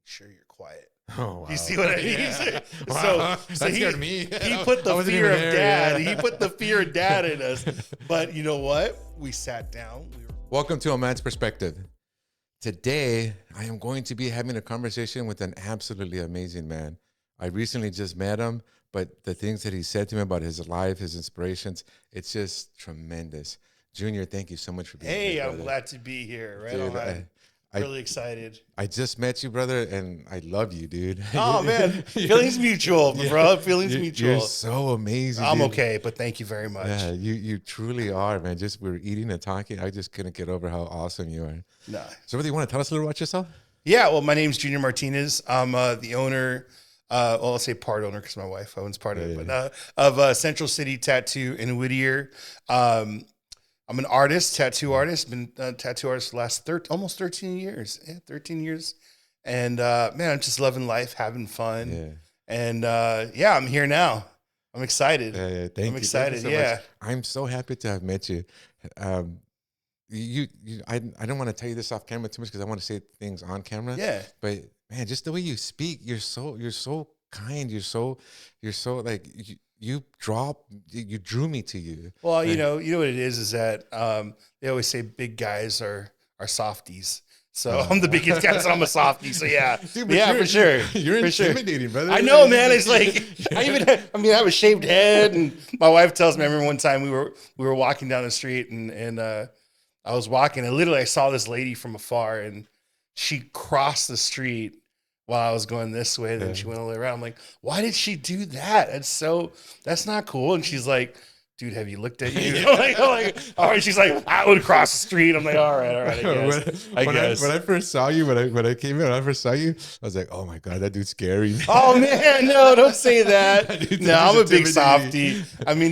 sure you're quiet. Oh, wow. You see what I mean? Yeah. So, Wow. so That he, scared me. he put the I wasn't fear even of there, dad. yeah. He put the fear of dad in us. But you know what? We sat down. Welcome to A Man's Perspective. Today, I am going to be having a conversation with an absolutely amazing man. I recently just met him, but the things that he said to me about his life, his inspirations, it's just tremendous. Junior, thank you so much for being here. Hey, I'm brother. glad to be here. Right Dude, on. I'm really excited. I just met you, brother, and I love you, dude. Oh man, feelings mutual, bro. Feelings mutual. You're so amazing. I'm dude. okay, but thank you very much. Yeah, you truly are, man. Just we were eating and talking. I just couldn't get over how awesome you are. No. So, whether you want to tell us a little about yourself? Yeah, well, my name's Junior Martinez. I'm the owner. Well, I'll say part owner because my wife owns part of it, but of Central City Tattoo in Whittier. I'm an artist, tattoo artist. Been a tattoo artist for the last almost 13 years. Yeah, 13 years. And man, I'm just loving life, having fun. Yeah. And yeah, I'm here now. I'm excited. Thank you. I'm excited. Thank you so Yeah. much. I'm so happy to have met you. I don't want to tell you this off camera too much because I want to say things on camera. Yeah. But man, just the way you speak, you're so kind. You're so like you drew me to you. Well, like, you know what it is that they always say big guys are softies. So I'm the biggest guy, so I'm a softie. So yeah, dude, yeah, for sure. You're for intimidating, sure. brother. I know, man. It's like I have a shaved head, and my wife tells me. I remember one time we were walking down the street, and I was walking, and literally I saw this lady from afar, and she crossed the street while I was going this way. Then she went all the way around. I'm like, why did she do that? That's not cool. And she's like, dude, have you looked at you? I'm like, all right. She's like, I would cross the street. I'm like, all right. I guess. When I first saw you, when I came in, when I first saw you, I was like, oh my God, that dude's scary. Oh man, no, don't say that. No, I'm a big intimidating. softie. I mean,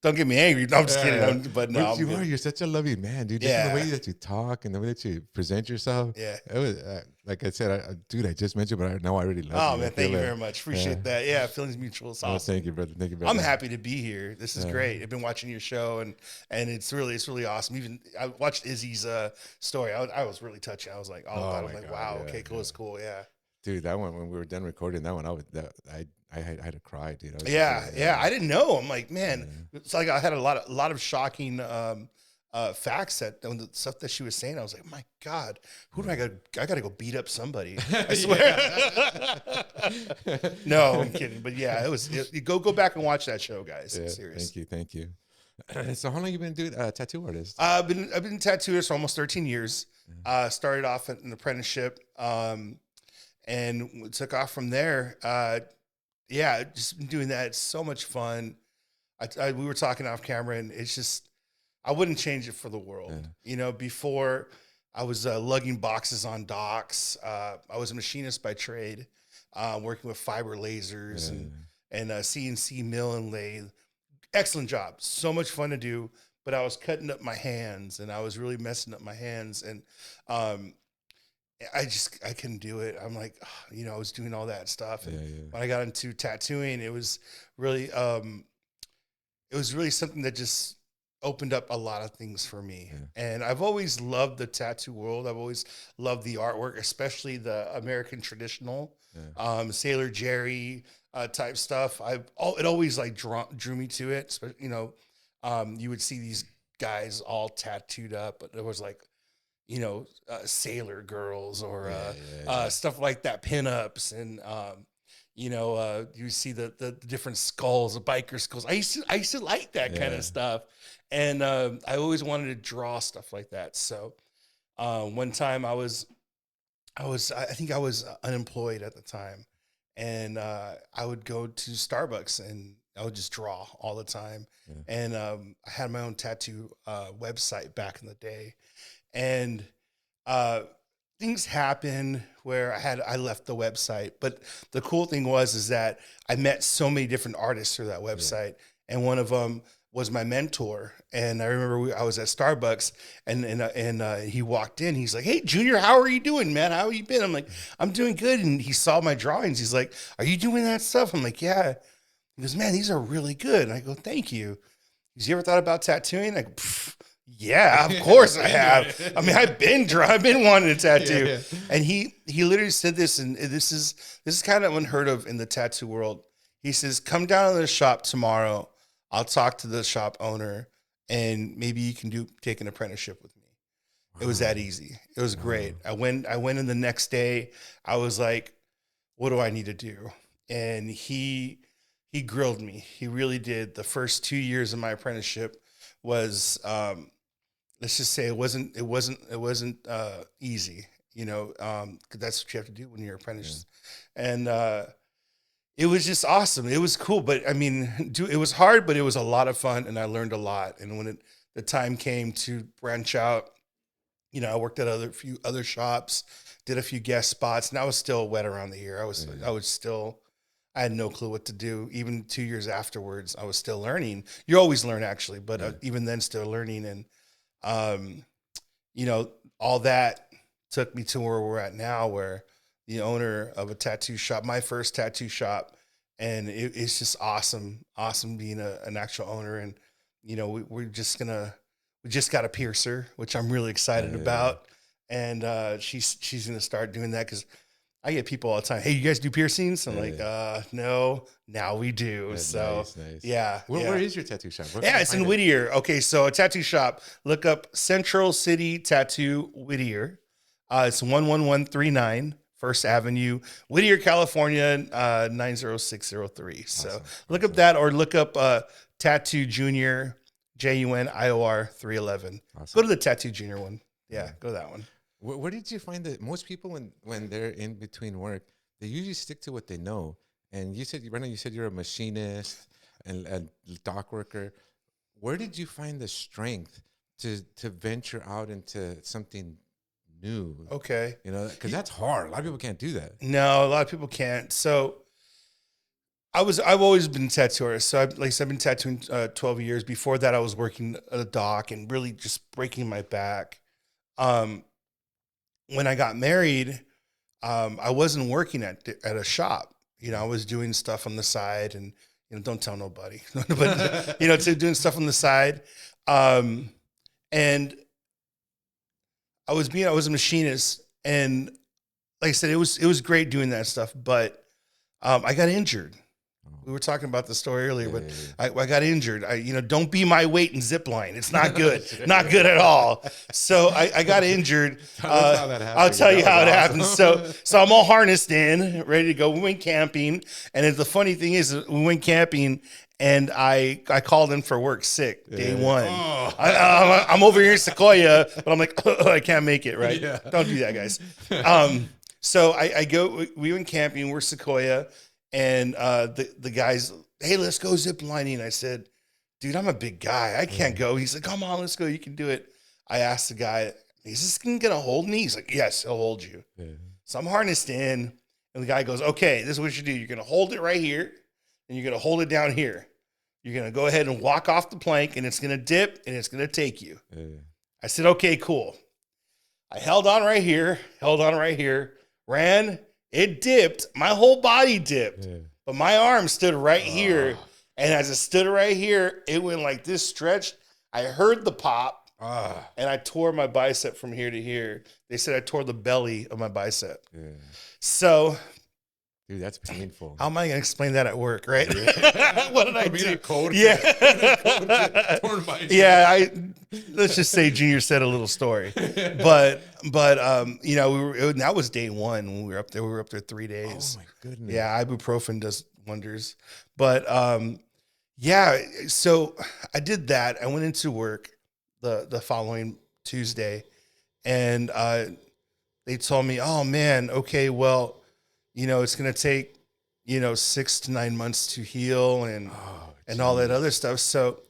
don't get me angry. No, I'm just kidding. But no, you are. You're such a loving man, dude. Just the way that you talk and the way that you present yourself. Yeah. It was like I said, dude. I just met you, but now I really love you. Oh man, thank you very much. Appreciate that. Yeah, feelings mutual. It's awesome. Thank you, brother. Thank you, brother. I'm happy to be here. This is great. I've been watching your show, and it's really awesome. Even I watched Izzy's story. I was really touched. I was like, I was like, wow, okay, cool, it's cool, yeah. Dude, that one when we were done recording that one, I had to cry, dude. Yeah. I didn't know. I'm like, man, it's like I had a lot of shocking facts that the stuff that she was saying. I was like, my God, who do I got? I got to go beat up somebody. I swear. No, I'm kidding. But yeah, it was. Go back and watch that show, guys. Yeah, Seriously. Thank you. So how long you been doing tattoo artist? I've been a tattoo artist for almost 13 years. Started off at an apprenticeship, and took off from there. Yeah, just been doing that. It's so much fun. We were talking off camera, and it's just, I wouldn't change it for the world. Yeah. You know, before I was lugging boxes on docks. I was a machinist by trade, working with fiber lasers and CNC mill and lathe. Excellent job. So much fun to do, but I was cutting up my hands, and I was really messing up my hands. And I couldn't do it. I'm like, I was doing all that stuff. And when I got into tattooing, it was really something that just opened up a lot of things for me. And I've always loved the tattoo world. I've always loved the artwork, especially the American traditional, Sailor Jerry type stuff. It always like drew me to it. You would see these guys all tattooed up, but there was like, sailor girls or stuff like that, pinups, and you see the different skulls, the biker skulls. I used to like that kind of stuff, and I always wanted to draw stuff like that. So one time I think I was unemployed at the time, and I would go to Starbucks and I would just draw all the time. And I had my own tattoo website back in the day. And things happened where I left the website, but the cool thing was that I met so many different artists through that website, and one of them was my mentor. And I remember I was at Starbucks, and he walked in. He's like, "Hey, Junior, how are you doing, man? How have you been?" I'm like, "I'm doing good." And he saw my drawings. He's like, "Are you doing that stuff?" I'm like, "Yeah." He goes, "Man, these are really good." And I go, "Thank you." He goes, "You ever thought about tattooing?" I go, Yeah, of course I have. I mean, I've been wanting a tattoo. Yeah. And he literally said this, and this is kind of unheard of in the tattoo world. He says, "Come down to the shop tomorrow. I'll talk to the shop owner, and maybe you can take an apprenticeship with me." It was that easy. It was great. I went in the next day. I was like, "What do I need to do?" And he grilled me. He really did. The first 2 years of my apprenticeship was, let's just say it wasn't easy. 'Cause that's what you have to do when you're apprentice. And it was just awesome. It was cool, but I mean, it was hard, but it was a lot of fun, and I learned a lot. And when the time came to branch out, I worked at few other shops, did a few guest spots, and I was still wet around the ear. I had no clue what to do. Even 2 years afterwards, I was still learning. You always learn, actually, but even then, still learning. And um, all that took me to where we're at now, where the owner of a tattoo shop, my first tattoo shop, and it's just awesome being an actual owner. And we just got a piercer, which I'm really excited about. And she's gonna start doing that, because I get people all the time, "Hey, you guys do piercings?" I'm like, no, now we do. So nice. yeah. Where is your tattoo shop? It's in Whittier. Okay, so a tattoo shop, look up Central City Tattoo Whittier. It's 11139 First Avenue, Whittier, California, 90603. So look up that, or look up Tattoo Junior, JUNIOR 311. Go to the Tattoo Junior one. Yeah, go to that one. Where did you find that most people, when they're in between work, they usually stick to what they know? And you said, Brandon, you're a machinist and dock worker. Where did you find the strength to venture out into something new? Okay. Because that's hard. A lot of people can't do that. No, a lot of people can't. So I've always been a tattoo artist. So I've been tattooing 12 years. Before that, I was working at a dock and really just breaking my back. When I got married, I wasn't working at a shop. I was doing stuff on the side, and don't tell nobody. But doing stuff on the side, and I was a machinist, and like I said, it was great doing that stuff. But I got injured. We were talking about the story earlier, but I got injured. Don't be my weight in zip line. It's not good. Not good at all. So I got injured. I'll tell you how it happened. So I'm all harnessed in, ready to go. We went camping. And the funny thing is, we went camping, and I called in for work sick day one. Oh. I'm over here in Sequoia, but I'm like, I can't make it, right? Yeah. Don't do that, guys. So I go, we went camping, we're Sequoia. And the guys, "Hey, let's go zip lining." I said, "Dude, I'm a big guy. I can't go." He's like, "Come on, let's go. You can do it." I asked the guy, "Is this going to hold me?" He's like, "Yes, he'll hold you." Yeah. So I'm harnessed in, and the guy goes, "Okay, this is what you do. You're going to hold it right here, and you're going to hold it down here. You're going to go ahead and walk off the plank, and it's going to dip, and it's going to take you." Yeah. I said, "Okay, cool." I held on right here, ran. It dipped. My whole body dipped. Yeah. But my arm stood right here. And as it stood right here, it went like this, stretched. I heard the pop. And I tore my bicep from here to here. They said I tore the belly of my bicep. Yeah. So, dude, that's painful. How am I going to explain that at work, right? Yeah. What did I do? Cold Torn bicep. Yeah, let's just say Junior said a little story. But that was day one when we were up there. We were up there 3 days. Oh my goodness. Yeah, ibuprofen does wonders. But so I did that. I went into work the following Tuesday, and they told me, "Oh man, okay, well, it's going to take 6 to 9 months to heal and all that other stuff." So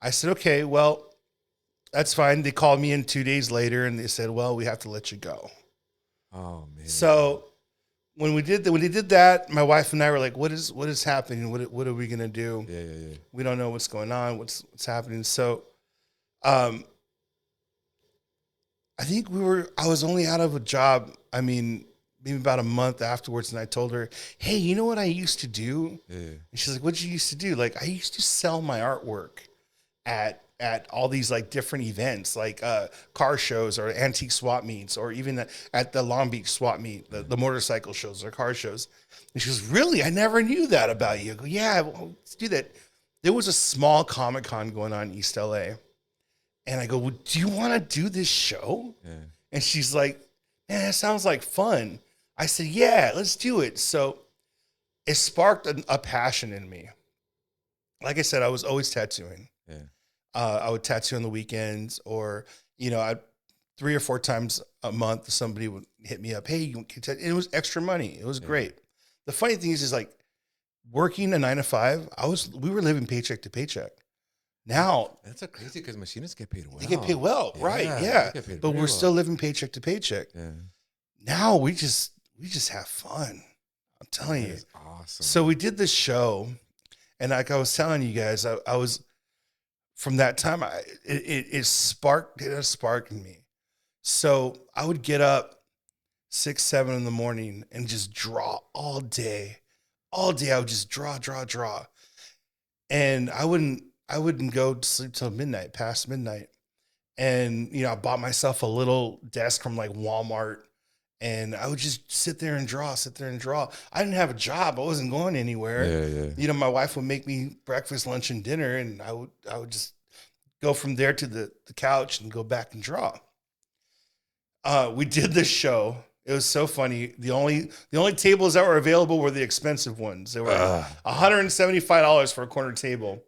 I said, "Okay, well, that's fine." They called me in 2 days later, and they said, "Well, we have to let you go." Oh man! So when they did that, my wife and I were like, "What is happening? What are we gonna do? Yeah. We don't know what's going on. What's happening?" So, I think I was only out of a job. I mean, maybe about a month afterwards, and I told her, "Hey, you know what I used to do?" Yeah. And she's like, "What did you used to do?" Like, I used to sell my artwork at at all these like different events, like car shows or antique swap meets, or even at the Long Beach swap meet, the motorcycle shows or car shows. And she goes, really? I never knew that about you. I go, yeah, well, let's do that. There was a small Comic-Con going on in East LA. And I go, well, do you want to do this show? Yeah. And she's like, man, that sounds like fun. I said, yeah, let's do it. So it sparked a passion in me. Like I said, I was always tattooing. Yeah. I would tattoo on the weekends, or, you know, I'd 3 or 4 times a month, somebody would hit me up. Hey, you can tattoo? And it was extra money. It was great. The funny thing is like working a 9 to 5, we were living paycheck to paycheck. Now that's so crazy because machinists get paid well. They get paid well, right? Yeah, but we're still living paycheck to paycheck. Yeah. Now we just have fun. I'm telling you, awesome. So we did this show, and like I was telling you guys, I was from that time. It sparked a spark in me. So I would get up 6, 7 in the morning and just draw all day. All day I would just draw, and I wouldn't go to sleep till midnight, past midnight. And, you know, I bought myself a little desk from like Walmart, and I would just sit there and draw. I didn't have a job. I wasn't going anywhere. Yeah. You know, my wife would make me breakfast, lunch, and dinner, and I would just go from there to the couch and go back and draw. We did this show. It was so funny. The only tables that were available were the expensive ones. They were $175 for a corner table.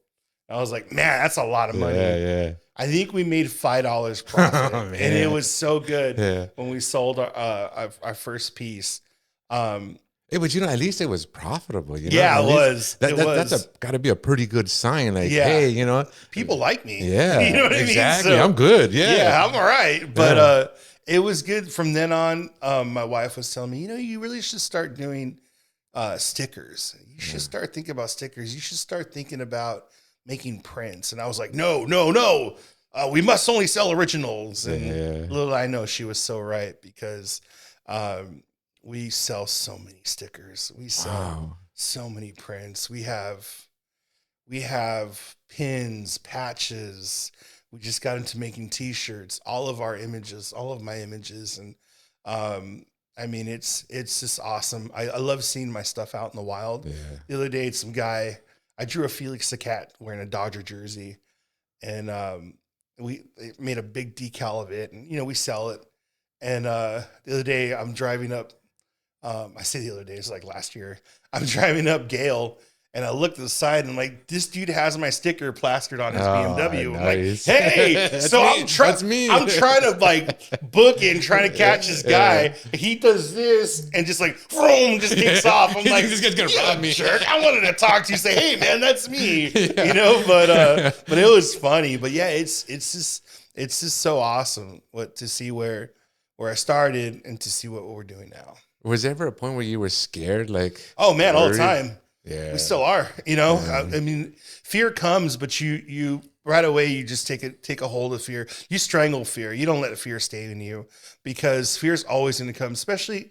I was like, man, that's a lot of money. Yeah. I think we made $5 profit, and it was so good when we sold our first piece. Hey, but you know, at least it was profitable. You know? Yeah, it was. That's got to be a pretty good sign. Like, hey, you know, people like me. Yeah, you know what exactly. I mean? So, I'm good. Yeah, I'm all right. But it was good from then on. My wife was telling me, you know, you really should start doing stickers. You should start thinking about stickers. You should start thinking about making prints. And I was like, no. We must only sell originals. And little I know, she was so right, because we sell so many stickers. We sell so many prints. We have pins, patches. We just got into making t-shirts, all of my images. And I mean, it's just awesome. I love seeing my stuff out in the wild. Yeah. The other day, some guy, I drew a Felix the cat wearing a Dodger jersey, and we made a big decal of it, and, you know, we sell it. And the other day I'm driving up, I say the other day, it's like last year, I'm driving up Gale, and I look to the side, and I'm like, this dude has my sticker plastered on his BMW. Nice. I'm like, hey, so I'm trying to like book and trying to catch this guy. He does this and just like, boom, just takes off. I'm like, this guy's gonna rob me. Jerk. I wanted to talk to you, say, hey man, that's me. You know, but it was funny. But yeah, it's just so awesome to see where I started and to see what we're doing now. Was there ever a point where you were scared? Like, oh man, all the time. Yeah, we still are, you know. I mean, fear comes, but you right away, you just take a hold of fear. You strangle fear. You don't let fear stay in you, because fear is always going to come. Especially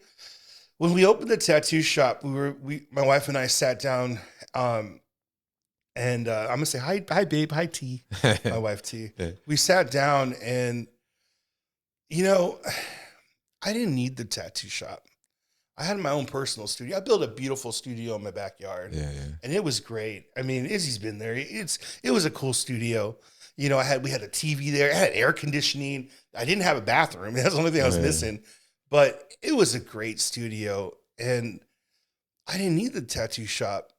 when we opened the tattoo shop, my wife and I sat down, and I'm gonna say hi babe, hi T, my wife T. Yeah. We sat down, and you know, I didn't need the tattoo shop. I had my own personal studio. I built a beautiful studio in my backyard, and it was great. I mean, Izzy's been there. It was a cool studio. You know, we had a TV there. I had air conditioning. I didn't have a bathroom. That's the only thing I was missing. But it was a great studio, and I didn't need the tattoo shop.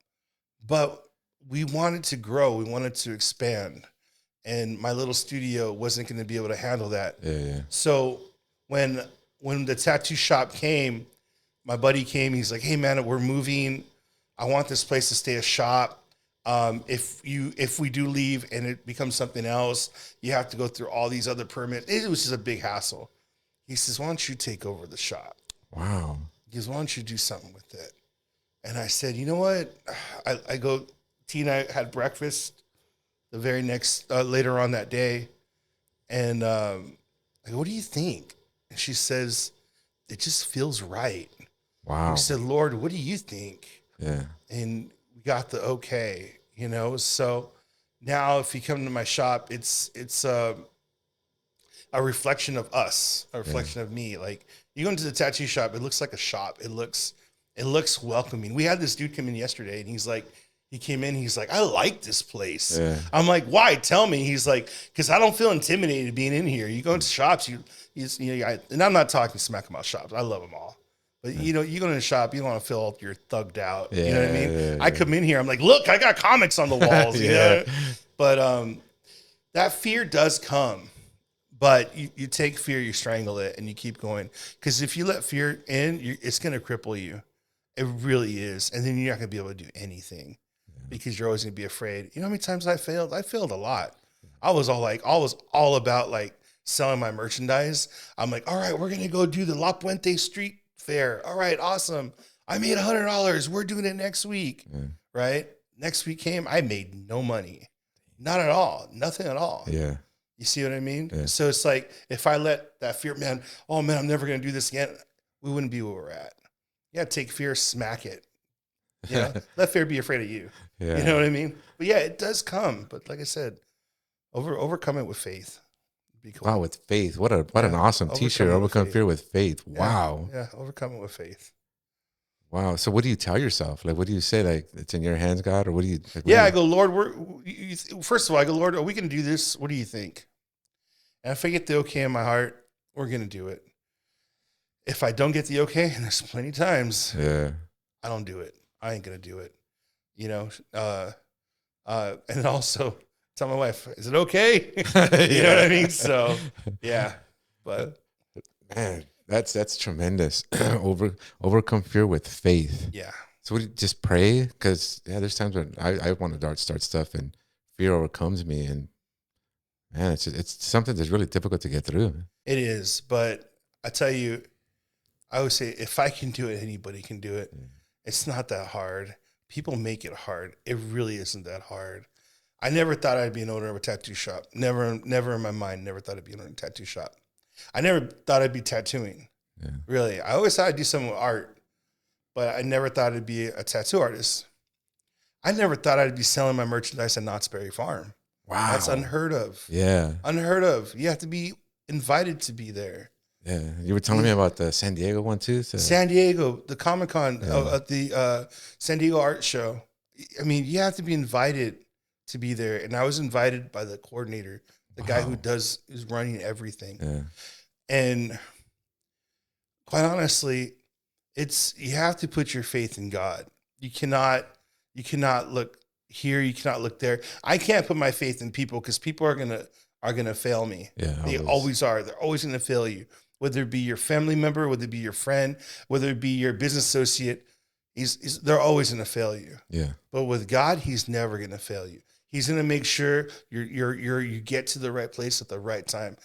But we wanted to grow. We wanted to expand, and my little studio wasn't going to be able to handle that. So when the tattoo shop came, my buddy came, he's like, hey man, we're moving. I want this place to stay a shop. If we do leave and it becomes something else, you have to go through all these other permits. It was just a big hassle. He says, why don't you take over the shop? Wow. He goes, why don't you do something with it? And I said, you know what? I go, T and I had breakfast the very next, later on that day. And I go, what do you think? And she says, it just feels right. Wow. We said, Lord, what do you think? Yeah. And we got the okay, you know? So Now, if you come to my shop, it's a reflection of us, a reflection of me. Like you go into the tattoo shop, it looks like a shop. It looks welcoming. We had this dude come in yesterday, and he came in, he's like, I like this place. Yeah. I'm like, why? Tell me. He's like, because I don't feel intimidated being in here. You go into shops, and I'm not talking smack about shops. I love them all. But you go in a shop, you don't want to feel like you're thugged out. You know what I mean? Yeah, I come in here, I'm like, look, I got comics on the walls. You know? But that fear does come. But you take fear, you strangle it, and you keep going. Because if you let fear in, it's going to cripple you. It really is. And then you're not going to be able to do anything because you're always going to be afraid. You know how many times I failed? I failed a lot. I was all about like selling my merchandise. I'm like, all right, we're going to go do the La Puente Street Fair. All right, awesome. I made $100. We're doing it next week. Right? Next week came, I made no money. Not at all. Nothing at all. Yeah. You see what I mean? Yeah. So it's like, if I let that fear, I'm never going to do this again. We wouldn't be where we're at. Yeah. Take fear, smack it. You know, let fear be afraid of you. Yeah. You know what I mean? But yeah, it does come. But like I said, overcome it with faith. Be cool. Wow. With faith. What an awesome t-shirt. Overcome fear with faith. Yeah. Wow. Yeah. Overcome it with faith. Wow. So what do you tell yourself? Like, what do you say? Like, it's in your hands, God? Or what do you? Like, I go, Lord, first of all, I go, Lord, are we going to do this? What do you think? And if I get the okay in my heart, we're going to do it. If I don't get the okay, and there's plenty of times, I don't do it. I ain't going to do it. You know? And also tell my wife, is it okay? You know what I mean? So, yeah. But man, that's tremendous. Overcome fear with faith. Yeah. So just pray, because there's times when I want to start stuff and fear overcomes me, and man, it's something that's really difficult to get through. It is, but I tell you, I always say, if I can do it, anybody can do it. It's not that hard. People make it hard. It really isn't that hard. I never thought I'd be an owner of a tattoo shop. Never in my mind, never thought I'd be an owner of a tattoo shop. I never thought I'd be tattooing. Really. I always thought I'd do something with art, but I never thought I'd be a tattoo artist. I never thought I'd be selling my merchandise at Knott's Berry Farm. Wow. That's unheard of. Yeah. Unheard of. You have to be invited to be there. Yeah. You were telling me about the San Diego one too. So. San Diego, the Comic-Con, at the San Diego Art Show. I mean, you have to be invited to be there. And I was invited by the coordinator, the guy who is running everything. Yeah. And quite honestly, you have to put your faith in God. You cannot look here, you cannot look there. I can't put my faith in people, because people are gonna fail me. Yeah, they always are. They're always gonna fail you. Whether it be your family member, whether it be your friend, whether it be your business associate, they're always gonna fail you. Yeah. But with God, He's never gonna fail you. He's gonna make sure you get to the right place at the right time.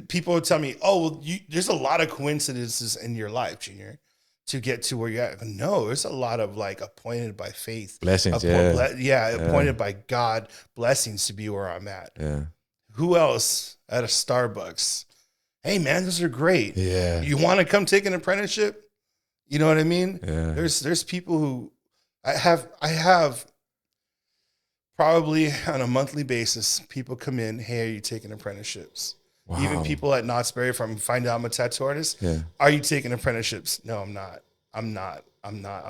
People would tell me, "Oh, well, there's a lot of coincidences in your life, Junior, to get to where you're at." No, there's a lot of like appointed by faith blessings. Appointed by God blessings to be where I'm at. Yeah. Who else at a Starbucks? Hey man, those are great. Yeah. You want to come take an apprenticeship? You know what I mean? Yeah. There's people who I have probably on a monthly basis, people come in, hey, are you taking apprenticeships? Wow. Even people at Knott's Berry Farm find out I'm a tattoo artist. Yeah. Are you taking apprenticeships? No, I'm not. I'm not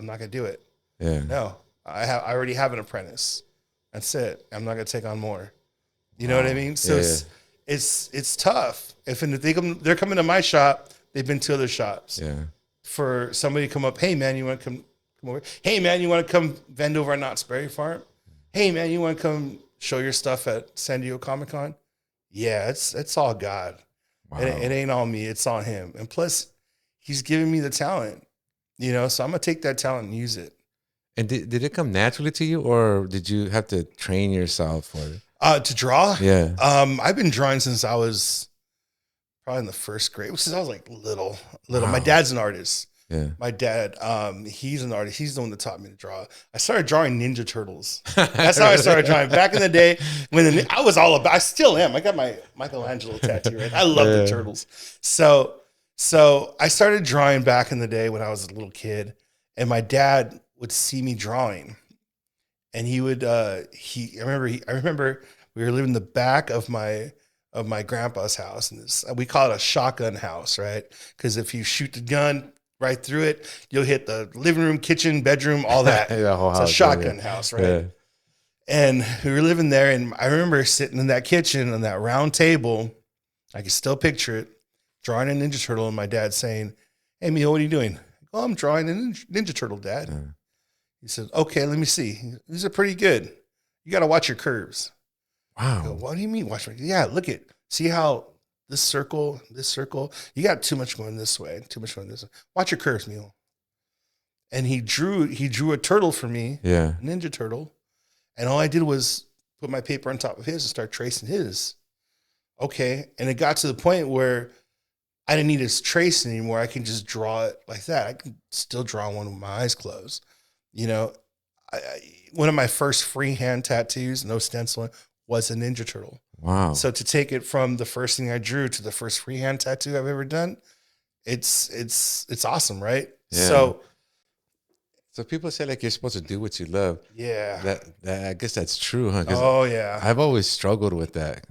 gonna do it. Yeah. No. I already have an apprentice. That's it. I'm not gonna take on more. You know what I mean? So it's tough. If they're coming to my shop, they've been to other shops. Yeah. For somebody to come up, hey man, you want to come over? Hey man, you want to come vend over at Knott's Berry Farm? Hey man, you want to come show your stuff at San Diego Comic-Con? Yeah, it's all God. Wow. It ain't all me. It's all Him. And plus, He's giving me the talent, so I'm going to take that talent and use it. And did it come naturally to you, or did you have to train yourself for it? To draw? Yeah. I've been drawing since I was probably in the first grade, since I was like little. Wow. My dad's an artist. Yeah. My dad, he's an artist. He's the one that taught me to draw. I started drawing Ninja Turtles. That's how I started drawing. Back in the day, I was all about, I still am. I got my Michelangelo tattoo, right? I love the Turtles. So I started drawing back in the day when I was a little kid, and my dad would see me drawing. and he would I remember we were living in the back of my grandpa's house, and we call it a shotgun house, right? Because if you shoot the gun right through it, you'll hit the living room, kitchen, bedroom, all that. The whole It's a house, shotgun house, right? Yeah. And we were living there, and I remember sitting in that kitchen on that round table. I can still picture it, drawing a Ninja Turtle, and my dad saying, "Hey, Mio, what are you doing?" "Oh, I'm drawing a Ninja Turtle, Dad." Yeah. He said, "Okay, let me see. These are pretty good. You got to watch your curves." I go, Wow. "What do you mean watch my?" "Yeah, look at, see how this circle, you got too much going this way, too much going this way. Watch your curves, Mio." And he drew a turtle for me, Yeah. a Ninja Turtle, and all I did was put my paper on top of his and start tracing his. Okay, and it got to the point where I didn't need to trace anymore. I can just draw it like that. I can still draw one with my eyes closed. You know, one of my first freehand tattoos, no stencil, was a Ninja Turtle. Wow. So to take it from the first thing I drew to the first freehand tattoo I've ever done, it's awesome, right? Yeah. So people say like you're supposed to do what you love. Yeah. That I guess that's true, huh? Oh yeah. I've always struggled with that.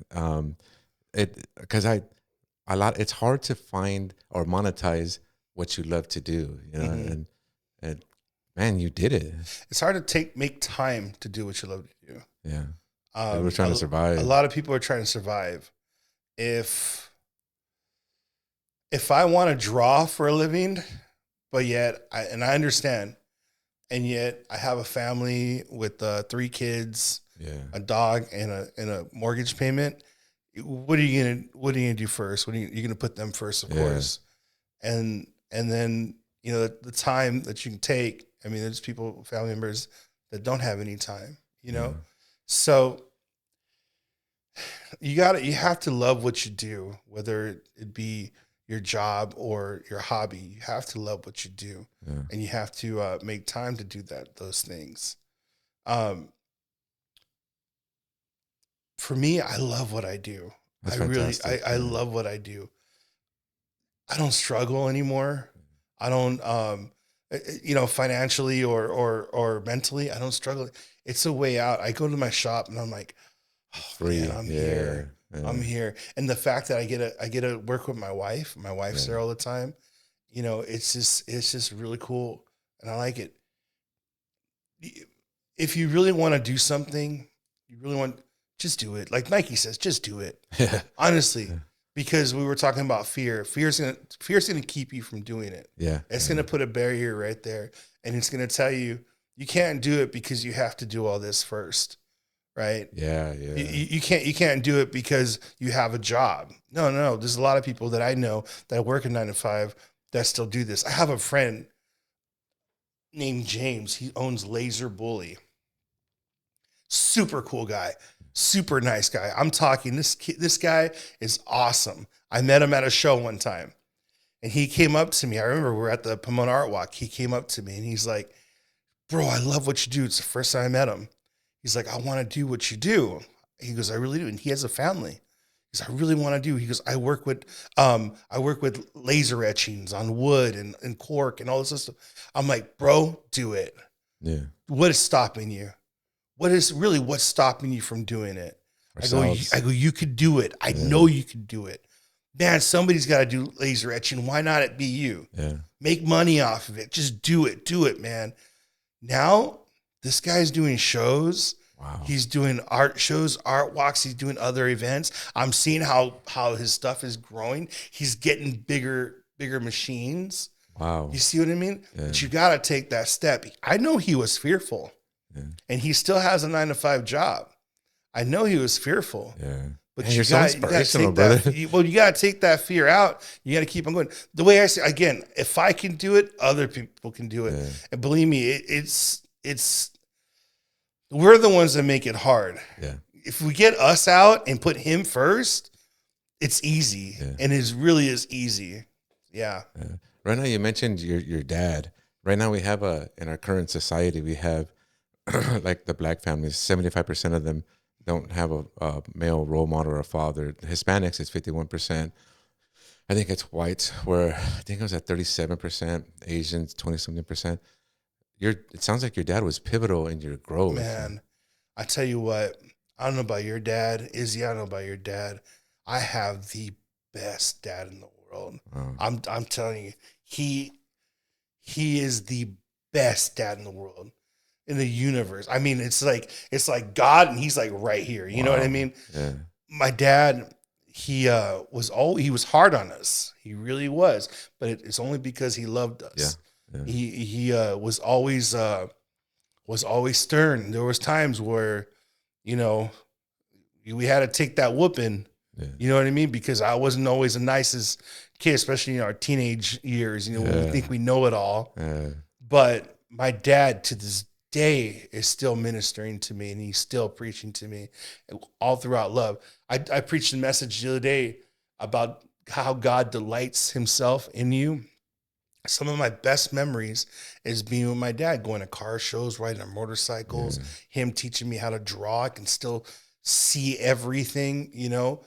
Because it's hard to find or monetize what you love to do, you know. Mhm. And man, you did it. It's hard to make time to do what you love to do. Yeah. We're trying to survive. A lot of people are trying to survive. If I want to draw for a living, but yet I understand, and yet I have a family with 3 kids, Yeah. a dog, and a mortgage payment. What are you gonna do first? You're gonna put them first, of course, and then the time that you can take. I mean, there's family members that don't have any time, so you have to love what you do, whether it be your job or your hobby. You have to love what you do, and you have to make time to do those things. For me, I love what I do. That's I really, fantastic. I love what I do. I don't struggle anymore. I don't, financially or mentally, I don't struggle. It's a way out. I go to my shop and I'm like, oh, Free. man, I'm here. Yeah. I'm here. And the fact that I get to work with my wife. My wife's there all the time. It's just really cool, and I like it. If you really want to do something, just do it. Like Nike says, just do it. Honestly, because we were talking about fear. Fear's gonna keep you from doing it. Yeah. It's gonna put a barrier right there, and it's gonna tell you can't do it because you have to do all this first, right? Yeah. You can't do it because you have a job. No. There's a lot of people that I know that work a 9 to 5 that still do this. I have a friend named James. He owns Laser Bully. Super cool guy, super nice guy. I'm talking, this guy is awesome. I met him at a show one time, and he came up to me. I remember we were at the Pomona Art Walk. He came up to me and he's like, "Bro, I love what you do." It's the first time I met him. He's like, "I want to do what you do." He goes, "I really do." And he has a family. He goes, "I really want to do." He goes, I work with laser etchings on wood and cork and all this stuff. I'm like, "Bro, do it." Yeah. What is stopping you? What's stopping you from doing it? I go, you could do it. I know you could do it. Man, somebody's got to do laser etching. Why not it be you? Yeah. Make money off of it. Just do it. Do it, man. Now, this guy's doing shows. Wow. He's doing art shows, art walks. He's doing other events. I'm seeing how his stuff is growing. He's getting bigger machines. Wow. You see what I mean? Yeah. But you got to take that step. I know he was fearful. Yeah. And he still has a 9 to 5 job. I know he was fearful. Yeah. But you're so inspirational, brother. You got to take that fear out. You got to keep on going. The way I say, again, if I can do it, other people can do it. Yeah. And believe me, it's we're the ones that make it hard. Yeah. If we get us out and put him first, it's easy. Yeah. And it really is easy. Yeah. Right now, you mentioned your dad. Right now, we have in our current society, we have like the black families, 75% of them don't have a male role model or a father. Hispanics is 51%. I think it's whites, where I think it was at 37%, Asians 20-something%. it sounds like your dad was pivotal in your growth. Man, I tell you what, I don't know about your dad. Izzy, I don't know about your dad. I have the best dad in the world. Wow. I'm telling you, he is the best dad in the world, in the universe. I mean, it's like God, and he's like right here. You know what I mean? Yeah. My dad, he was hard on us. He really was, but it's only because he loved us. Yeah. He was always stern. There was times where, you know, we had to take that whooping. Yeah. You know what I mean? Because I wasn't always the nicest kid, especially in our teenage years. You know, when we think we know it all. But my dad, to this day, is still ministering to me, and he's still preaching to me all throughout love. I preached a message the other day about how God delights himself in you. Some of my best memories is being with my dad, going to car shows, riding on motorcycles, him teaching me how to draw. I can still see everything, you know.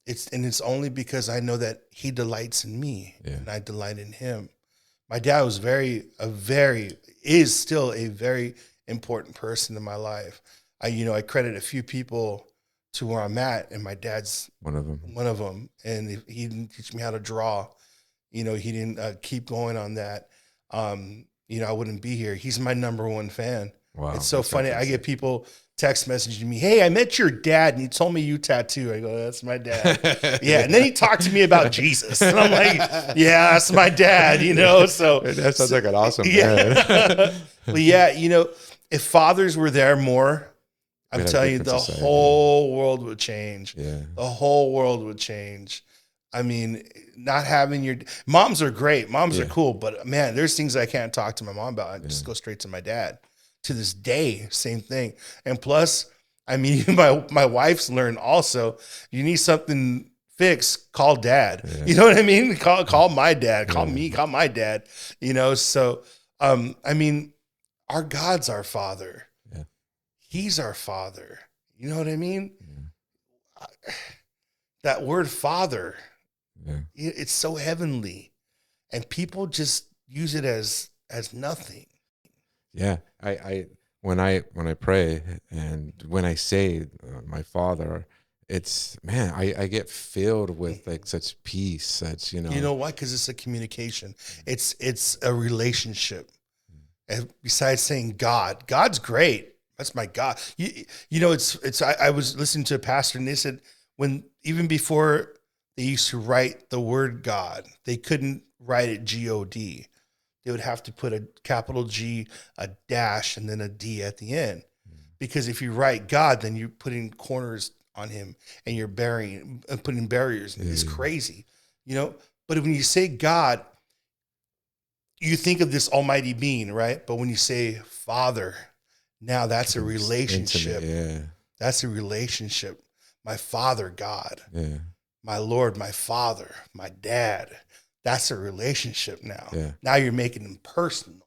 It's only because I know that he delights in me, and I delight in him. My dad was is still a very important person in my life. I credit a few people to where I'm at, and my dad's one of them. And if he didn't teach me how to draw, he didn't keep going on that, I wouldn't be here. He's my number one fan. Wow, it's so funny. I get people text messaging me, "Hey, I met your dad, and he told me you tattoo." I go, "That's my dad." Yeah, and then he talked to me about Jesus, and I'm like, "Yeah, that's my dad." So that sounds like an awesome dad. But yeah, if fathers were there more, I'm telling you, the whole world would change. Yeah, the whole world would change. I mean, not having your moms are great. Moms are cool, but man, there's things I can't talk to my mom about. I just go straight to my dad. To this day, same thing. And plus, I mean, my wife's learned also, you need something fixed, call dad. Yeah. You know what I mean? Call my dad, call me, call my dad, So, I mean, our God's our father. Yeah. He's our father. You know what I mean? Yeah. That word father, it's so heavenly, and people just use it as nothing. Yeah, when I pray and when I say my father, it's, man, I get filled with like such peace, such, You know why? Because it's a communication. It's a relationship. And besides saying God's great. That's my God. I was listening to a pastor, and they said even before they used to write the word God, they couldn't write it God. They would have to put a capital G, a dash, and then a D at the end. Because if you write God, then you're putting corners on him, and you're putting barriers. It's crazy, But when you say God, you think of this almighty being, right? But when you say Father, now that's a relationship. Intimate, that's a relationship. My Father, God. My Lord, my Father, my Dad. That's a relationship now. Yeah. Now you're making them personal.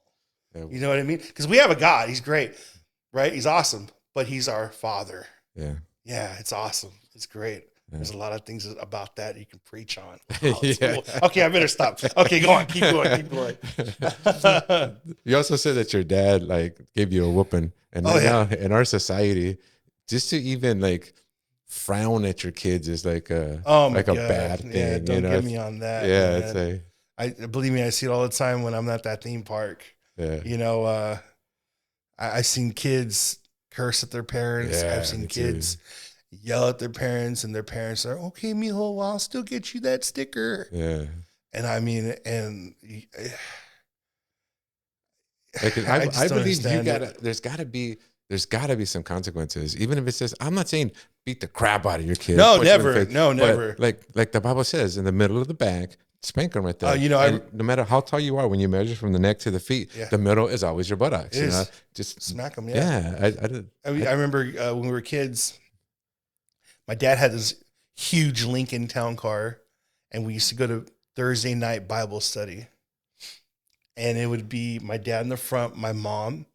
Yeah. You know what I mean? Because we have a God. He's great, right? He's awesome, but he's our Father. Yeah. Yeah, it's awesome. It's great. Yeah. There's a lot of things about that you can preach on. Wow, cool. Okay, I better stop. Okay, go on. Keep going. You also said that your dad gave you a whooping. And now in our society, just to even frown at your kids is a bad thing. Yeah, don't get me on that. Yeah, man. Believe me, I see it all the time when I'm at that theme park. Yeah. I've seen kids curse at their parents. Yeah, I've seen kids yell at their parents, and their parents are, "Okay, mijo, well, I'll still get you that sticker." Yeah. And I mean, I believe there's gotta be some consequences, even if it says, I'm not saying beat the crap out of your kid. No, never. No, never. Like the Bible says, in the middle of the back, spank them right there. No matter how tall you are, when you measure from the neck to the feet, the middle is always your buttocks. Just smack them. Yeah. I remember when we were kids, my dad had this huge Lincoln Town car, and we used to go to Thursday night Bible study. And it would be my dad in the front, my mom.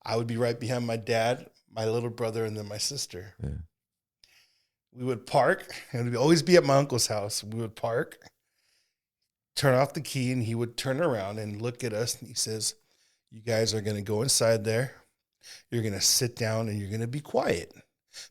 I would be right behind my dad, my little brother, and then my sister. Yeah. We would park, and it would always be at my uncle's house. We would park, turn off the key, and he would turn around and look at us, and he says, you guys are going to go inside there. You're going to sit down and you're going to be quiet.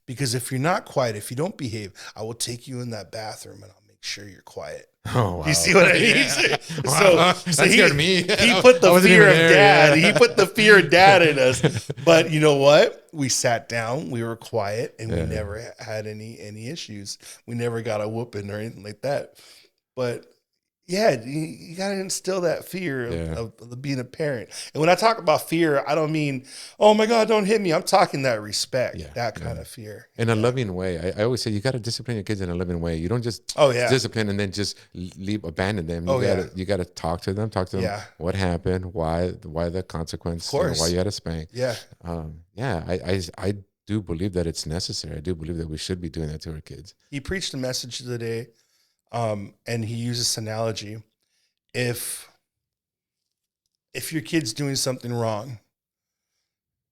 Because if you're not quiet, if you don't behave, I will take you in that bathroom and I'll make sure you're quiet. Oh, wow. You see what I mean? Yeah. So, Wow. so That scared me. he put the fear of dad. Yeah. He put the fear of dad in us. But you know what? We sat down, we were quiet, and we never had any issues. We never got a whooping or anything like that. But yeah, you got to instill that fear of being a parent. And when I talk about fear, I don't mean, oh my God, don't hit me. I'm talking that respect, that kind of fear. In a loving way. I always say you got to discipline your kids in a loving way. You don't just discipline and then just abandon them. You got to talk to them what happened, why the consequence, why you had to spank. I do believe that it's necessary. I do believe that we should be doing that to our kids. He preached a message today. And he uses this analogy. If your kid's doing something wrong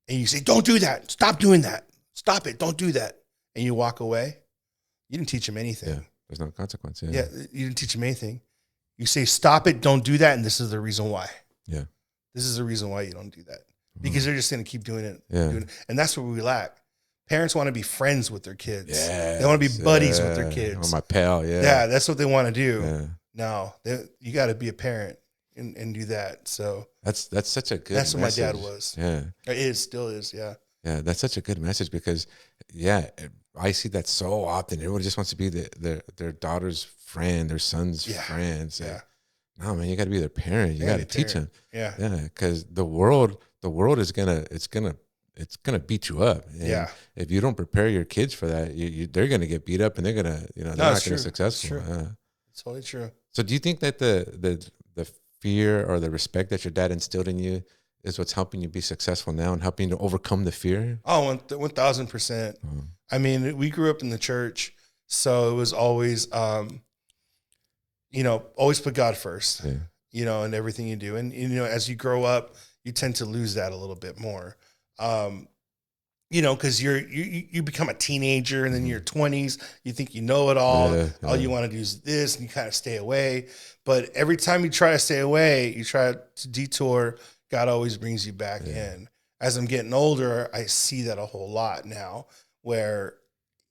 and you say, don't do that, stop doing that, stop it, don't do that, and you walk away, you didn't teach him anything. Yeah, there's no consequence. Yeah, you didn't teach him anything. You say, stop it, don't do that, and this is the reason why. Yeah. This is the reason why you don't do that. Because they're just going to keep doing it. Yeah. And that's what we lack. Parents want to be friends with their kids. Yes, they want to be buddies with their kids. Oh, my pal, Yeah, that's what they want to do. Yeah. No, you got to be a parent and do that. So that's such a good That's message. what my dad was. Yeah. It still is, yeah. Yeah, that's such a good message because, I see that so often. Everyone just wants to be their daughter's friend, their son's friend. So, no, man, you got to be their parent. You got to teach them. Yeah. Yeah, because the world is gonna beat you up. And if you don't prepare your kids for that, they're gonna get beat up and they're gonna, they're not gonna be successful. It's totally true. So do you think that the fear or the respect that your dad instilled in you is what's helping you be successful now and helping you to overcome the fear? Oh, 1,000%. I mean, we grew up in the church, so it was always, always put God first, in everything you do. And, as you grow up, you tend to lose that a little bit more. Because you become a teenager and then your 20s, you think you know it all. All you want to do is this, and you kind of stay away. But every time you try to stay away, you try to detour, God always brings you back in. As I'm getting older, I see that a whole lot now where,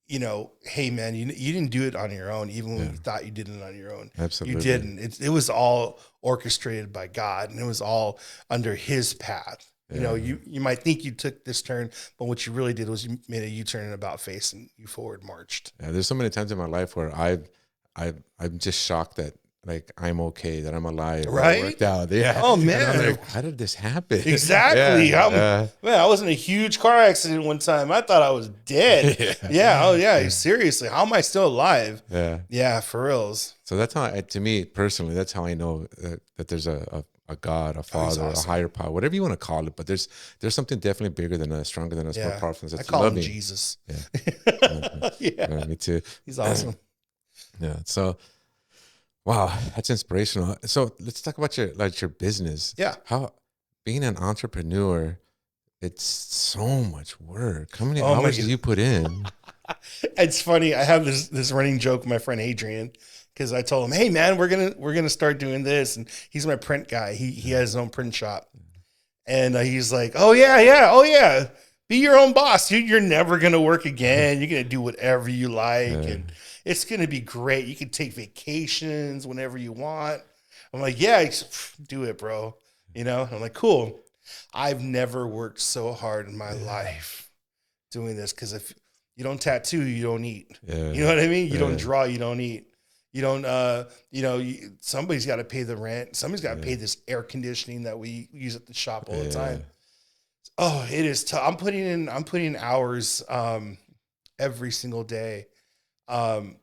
hey man, you didn't do it on your own, even when you thought you did it on your own. Absolutely. You didn't. It was all orchestrated by God, and it was all under his path. You might think you took this turn, but what you really did was you made a U-turn and about face, and you forward marched. Yeah, there's so many times in my life where I'm just shocked that I'm okay, that I'm alive, right? It worked out. Yeah. Oh man, and I'm like, how did this happen? Exactly. Man, I was in a huge car accident one time. I thought I was dead. Oh yeah. Seriously, how am I still alive? Yeah, for reals. So that's how, to me personally, that's how I know that there's a God, a Father, a higher power, whatever you want to call it. But there's something definitely bigger than us, stronger than us, more powerful than us. I call him Jesus. Yeah. Me too. He's awesome. Yeah. So, wow, that's inspirational. So let's talk about your business. Yeah. How being an entrepreneur, it's so much work. How many hours do you put in? It's funny. I have this running joke with my friend Adrian. Because I told him, hey man, we're gonna start doing this, and he's my print guy. He has his own print shop, and he's like, oh yeah, be your own boss. You're never gonna work again. You're gonna do whatever you like, and it's gonna be great. You can take vacations whenever you want. I'm like, yeah, do it, bro. I'm like, cool. I've never worked so hard in my life doing this, because if you don't tattoo, you don't eat. You know what I mean? You don't draw, you don't eat. You don't, somebody's got to pay the rent. Somebody's got to pay this air conditioning that we use at the shop all the time. Oh, it is tough. I'm putting in hours, every single day. I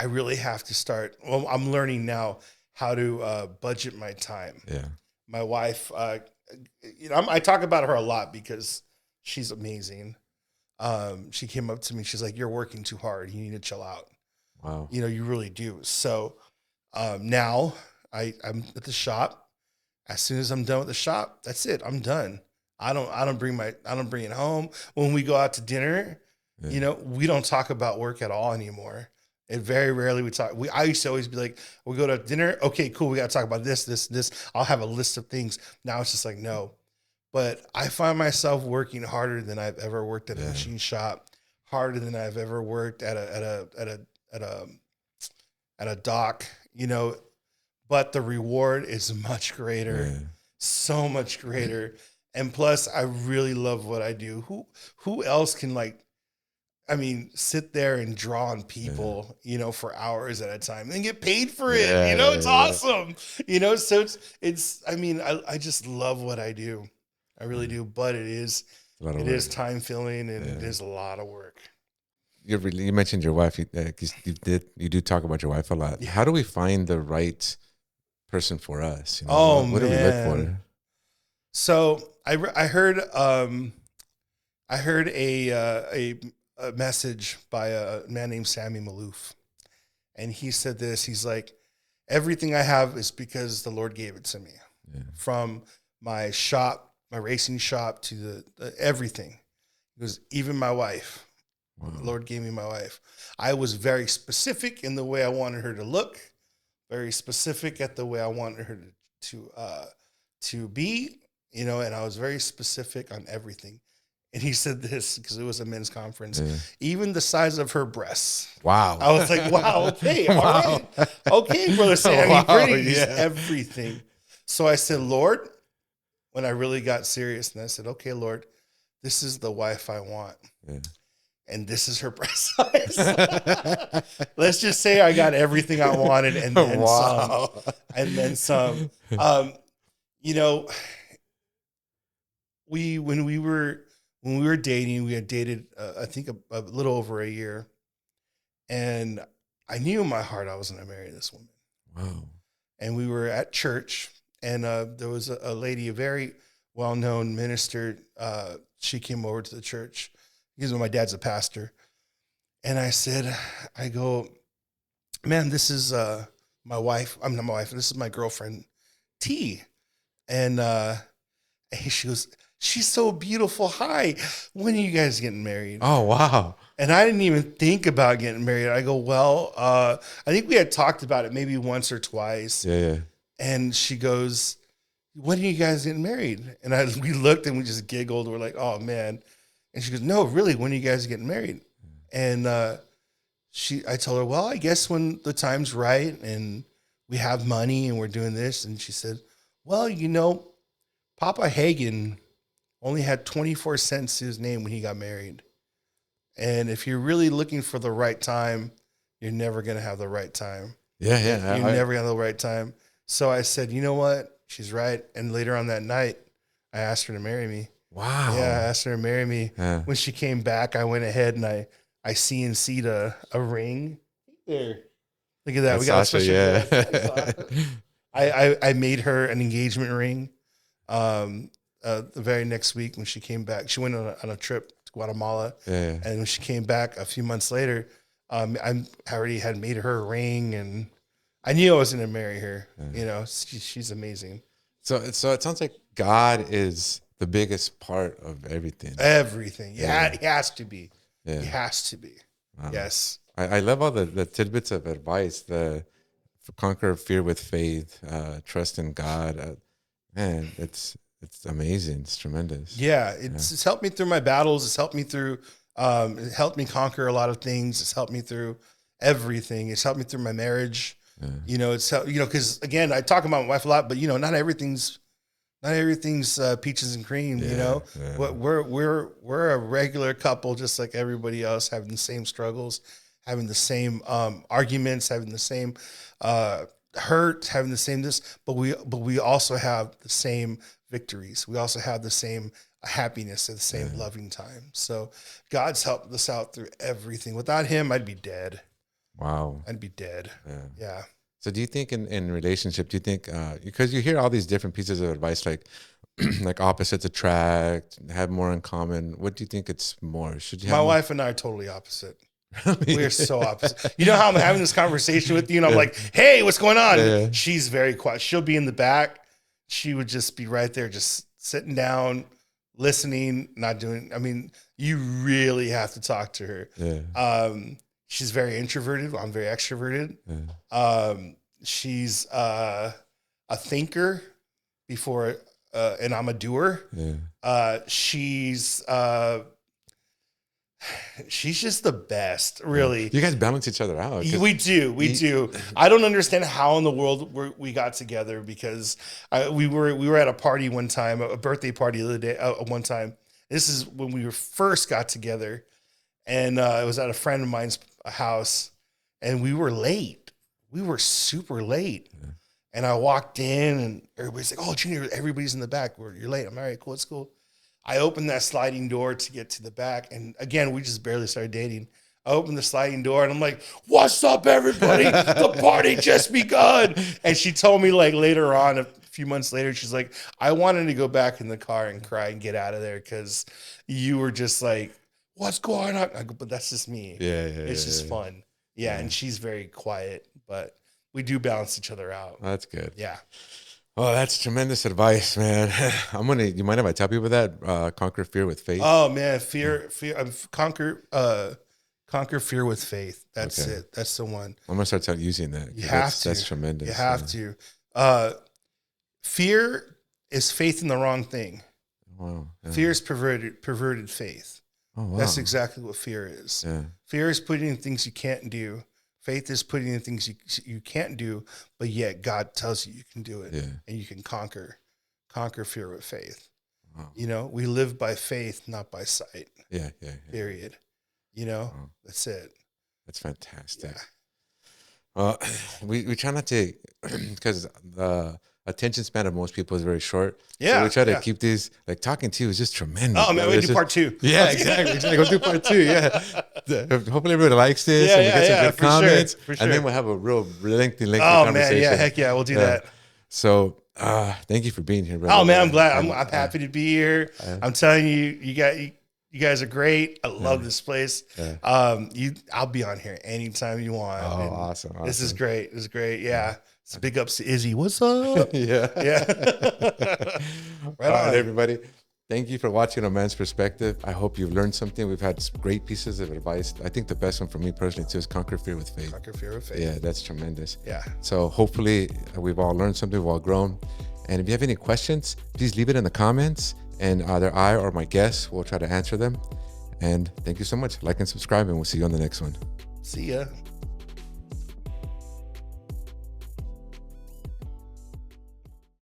really have to start. Well, I'm learning now how to, budget my time. Yeah. My wife, I talk about her a lot because she's amazing. She came up to me. She's like, you're working too hard. You need to chill out. Wow. You really do. So now I'm at the shop. As soon as I'm done with the shop, that's it. I'm done. I don't bring it home. When we go out to dinner, we don't talk about work at all anymore. And very rarely we talk. I used to always be like, we go to dinner. Okay, cool. We got to talk about this, this, this. I'll have a list of things. Now it's just like, no. But I find myself working harder than I've ever worked at a machine shop, harder than I've ever worked at a dock, you know, but the reward is much greater, so much greater. And plus I really love what I do. Who else can, like, I mean, sit there and draw on people, you know, for hours at a time and get paid for it. You know, it's awesome. You know, so I mean, I just love what I do. I really do. But it is time filling, and it is a lot of work. You mentioned your wife. You do talk about your wife a lot. How do we find the right person for us? You know, what do we look for? So I heard a message by a man named Sammy Malouf, and he said this. He's like, everything I have is because the Lord gave it to me. From my shop, my racing shop, to the everything. It was even my wife. Wow. The Lord gave me my wife. I was very specific in the way I wanted her to look, very specific at the way I wanted her to be, you know, and I was very specific on everything. And he said this because it was a men's conference, even the size of her breasts. Wow. I was like, wow, okay, all right. Okay, Brother Sammy, pretty, everything. So I said, Lord, when I really got serious, and I said, okay, Lord, this is the wife I want. And this is her breast size. Let's just say I got everything I wanted, and then some. And then some. You know, when we were dating, we had dated I think a little over a year, and I knew in my heart I was going to marry this woman. Wow. And we were at church, and there was a lady, a very well-known minister. She came over to the church because my dad's a pastor. And I go, man, this is my wife. I'm not my wife. This is my girlfriend, T. And she goes, she's so beautiful. Hi, when are you guys getting married? Oh, wow. And I didn't even think about getting married. I go, well, I think we had talked about it maybe once or twice. Yeah. And she goes, when are you guys getting married? And we looked and we just giggled. We're like, oh, man. And she goes, no, really, when are you guys getting married? And I told her, well, I guess when the time's right and we have money and we're doing this. And she said, well, you know, Papa Hagen only had 24 cents to his name when he got married. And if you're really looking for the right time, you're never going to have the right time. Yeah. You're never going to have the right time. So I said, you know what? She's right. And later on that night, I asked her to marry me. Wow. Yeah, I asked her to marry me. Yeah. When she came back, I went ahead and I CNC'd a ring. There. Look at that. We got Sasha, I made her an engagement ring. The very next week when she came back, she went on a trip to Guatemala. Yeah. And when she came back a few months later, I already had made her a ring, and I knew I was going to marry her. Yeah. You know, she's amazing. So it sounds like God is the biggest part of everything. Everything. Yeah. He has to be. Yeah. He has to be. Wow. Yes. I love all the tidbits of advice. Conquer fear with faith, trust in God. Man, it's amazing. It's tremendous. Yeah. It's helped me through my battles. It's helped me through, it helped me conquer a lot of things. It's helped me through everything. It's helped me through my marriage. Yeah. You know, because again, I talk about my wife a lot, but you know, not everything's peaches and cream. Yeah, you know, we're a regular couple, just like everybody else, having the same struggles, having the same arguments, having the same hurt, having the same this, but we also have the same victories. We also have the same happiness at the same loving time. So God's helped us out through everything. Without him, I'd be dead. Wow. I'd be dead. Yeah. So do you think in relationship, do you think, because you hear all these different pieces of advice, like like opposites attract, have more in common. What do you think it's more? Should you have My wife and I are totally opposite. We're so opposite. You know how I'm having this conversation with you and I'm like, hey, what's going on? Yeah. She's very quiet. She'll be in the back. She would just be right there, just sitting down, listening, not doing. I mean, you really have to talk to her. Yeah. She's very introverted. I'm very extroverted. She's a thinker before, and I'm a doer. She's just the best, really. You guys balance each other out. We do. I don't understand how in the world we got together, because we were at a party one time, a birthday party the other day. One time, this is when we first got together, and it was at a friend of mine's house, and we were late. We were super late. And I walked in, and everybody's like, "Oh, Junior, everybody's in the back. You're late." I'm all right, cool, it's cool. I opened that sliding door to get to the back. And again, we just barely started dating. I opened the sliding door and I'm like, "What's up, everybody? The party just begun." And she told me, like, later on, a few months later, she's like, "I wanted to go back in the car and cry and get out of there because you were just like, what's going on?" I go, "But that's just me." It's just fun. Yeah. And she's very quiet, but we do balance each other out. That's good. Yeah. Oh, that's tremendous advice, man. You mind if I tell people that? Conquer fear with faith. Oh man, conquer fear with faith. That's it. That's the one. I'm gonna start using that. You have to. That's tremendous. You have to. Fear is faith in the wrong thing. Wow. Yeah. Fear is perverted faith. Oh, wow. That's exactly what fear is. Yeah. Fear is putting in things you can't do. Faith is putting in things you can't do, but yet God tells you can do it, and you can conquer fear with faith. Wow. You know, we live by faith, not by sight. Yeah. Period. You know, that's it. That's fantastic. Yeah. We try not to, because the attention span of most people is very short. Yeah. So we try to keep these, like, talking to you is just tremendous. Oh man, we do part 2. Yeah, exactly. We'll do part 2. Yeah. Hopefully everybody likes this. and we get some good comments. For sure. And then we'll have a real lengthy conversation. Man, yeah, heck yeah, we'll do that. So thank you for being here, brother. Oh man, I'm glad. I'm happy to be here. I'm telling you, you guys are great. I love this place. I'll be on here anytime you want. Oh, awesome. This is great. This is great. Yeah. So big ups to Izzy. What's up? Yeah. Right on, everybody. Thank you for watching A Man's Perspective. I hope you've learned something. We've had great pieces of advice. I think the best one for me personally too is conquer fear with faith. Conquer fear with faith. Yeah, that's tremendous. Yeah. So hopefully we've all learned something, we've all grown. And if you have any questions, please leave it in the comments, and either I or my guests will try to answer them. And thank you so much. Like and subscribe, and we'll see you on the next one. See ya.